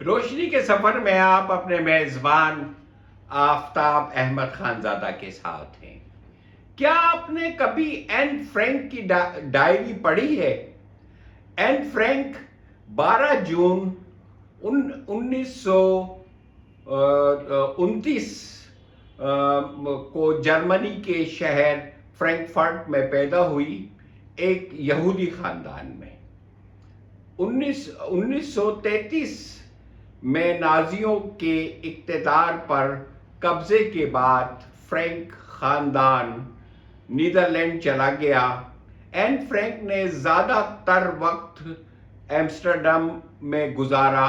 روشنی کے سفر میں آپ اپنے میزبان آفتاب احمد خانزادہ کے ساتھ ہیں۔ کیا آپ نے کبھی این فرینک کی ڈائری پڑھی ہے؟ این فرینک 12 جون 1929 کو جرمنی کے شہر فرینکفرٹ میں پیدا ہوئی، ایک یہودی خاندان میں۔ 1933 میں نازیوں کے اقتدار پر قبضے کے بعد فرینک خاندان نیدرلینڈ چلا گیا۔ این فرینک نے زیادہ تر وقت ایمسٹرڈم میں گزارا۔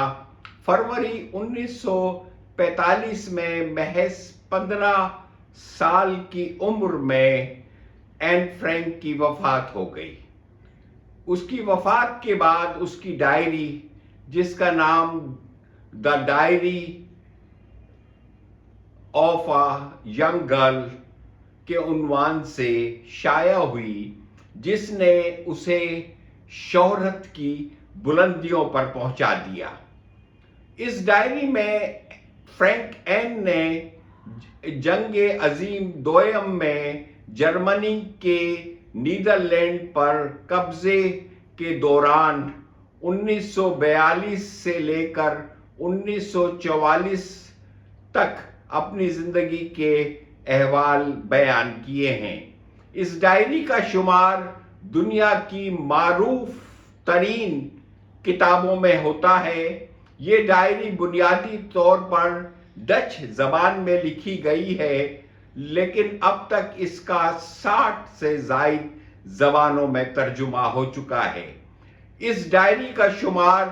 فروری 1945 میں محض 15 سال کی عمر میں این فرینک کی وفات ہو گئی۔ اس کی وفات کے بعد اس کی ڈائری، جس کا نام the diary of a young girl کے عنوان سے شائع ہوئی، جس نے اسے شہرت کی بلندیوں پر پہنچا دیا۔ اس ڈائری میں فرینک این نے جنگ عظیم دوئم میں جرمنی کے نیدرلینڈ پر قبضے کے دوران 1942 سے لے کر 1944 تک اپنی زندگی کے احوال بیان کیے ہیں۔ اس ڈائری کا شمار دنیا کی معروف ترین کتابوں میں ہوتا ہے۔ یہ ڈائری بنیادی طور پر ڈچ زبان میں لکھی گئی ہے، لیکن اب تک اس کا 60 سے زائد زبانوں میں ترجمہ ہو چکا ہے۔ اس ڈائری کا شمار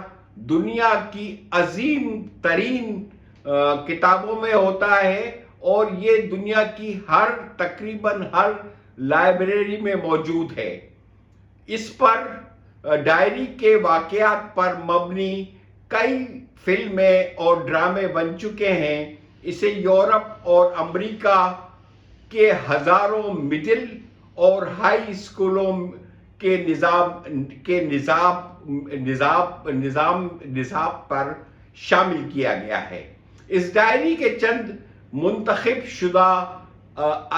دنیا کی عظیم ترین کتابوں میں ہوتا ہے، اور یہ دنیا کی تقریباً ہر لائبریری میں موجود ہے۔ اس پر ڈائری کے واقعات پر مبنی کئی فلمیں اور ڈرامے بن چکے ہیں۔ اسے یورپ اور امریکہ کے ہزاروں مڈل اور ہائی اسکولوں کے نصاب پر شامل کیا گیا ہے۔ اس ڈائری کے چند منتخب شدہ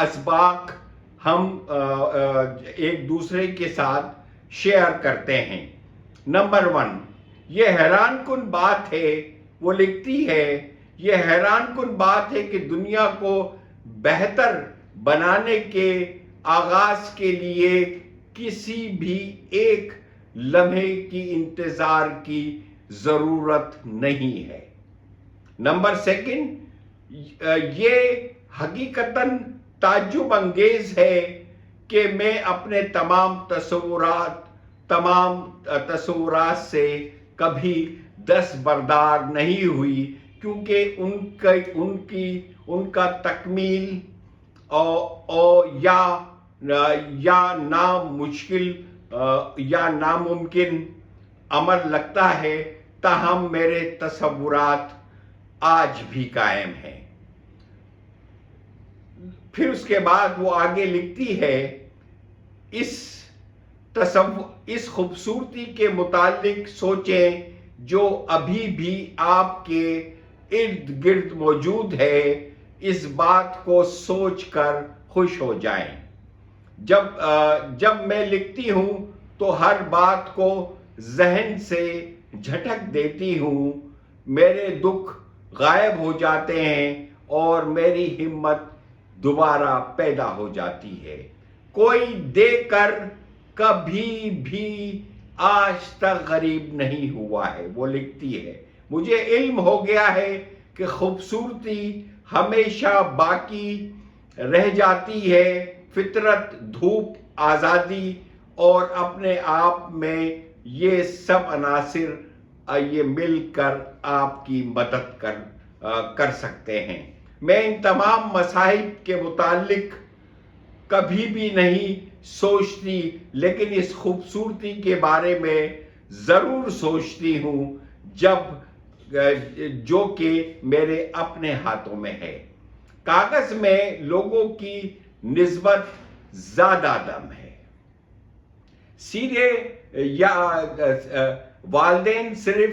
اسباق ہم ایک دوسرے کے ساتھ شیئر کرتے ہیں۔ نمبر 1، یہ حیران کن بات ہے، وہ لکھتی ہے، یہ حیران کن بات ہے کہ دنیا کو بہتر بنانے کے آغاز کے لیے کسی بھی ایک لمحے کی انتظار کی ضرورت نہیں ہے۔ نمبر 2، یہ حقیقتاً تعجب انگیز ہے کہ میں اپنے تمام تصورات سے کبھی دستبردار نہیں ہوئی، کیونکہ ان کا تکمیل یا ناممکن عمل لگتا ہے، تاہم میرے تصورات آج بھی قائم ہیں۔ پھر اس کے بعد وہ آگے لکھتی ہے، اس خوبصورتی کے متعلق سوچیں جو ابھی بھی آپ کے ارد گرد موجود ہے، اس بات کو سوچ کر خوش ہو جائیں۔ جب میں لکھتی ہوں تو ہر بات کو ذہن سے جھٹک دیتی ہوں، میرے دکھ غائب ہو جاتے ہیں اور میری ہمت دوبارہ پیدا ہو جاتی ہے۔ کوئی دیکھ کر کبھی بھی آج تک غریب نہیں ہوا ہے، وہ لکھتی ہے۔ مجھے علم ہو گیا ہے کہ خوبصورتی ہمیشہ باقی رہ جاتی ہے۔ فطرت، دھوپ، آزادی اور اپنے آپ میں یہ سب عناصر یہ مل کر آپ کی مدد کر سکتے ہیں۔ میں ان تمام مصائب کے متعلق کبھی بھی نہیں سوچتی، لیکن اس خوبصورتی کے بارے میں ضرور سوچتی ہوں جو کہ میرے اپنے ہاتھوں میں ہے۔ کاغذ میں لوگوں کی نسبت زیادہ دم ہے۔ سیدھے یا والدین صرف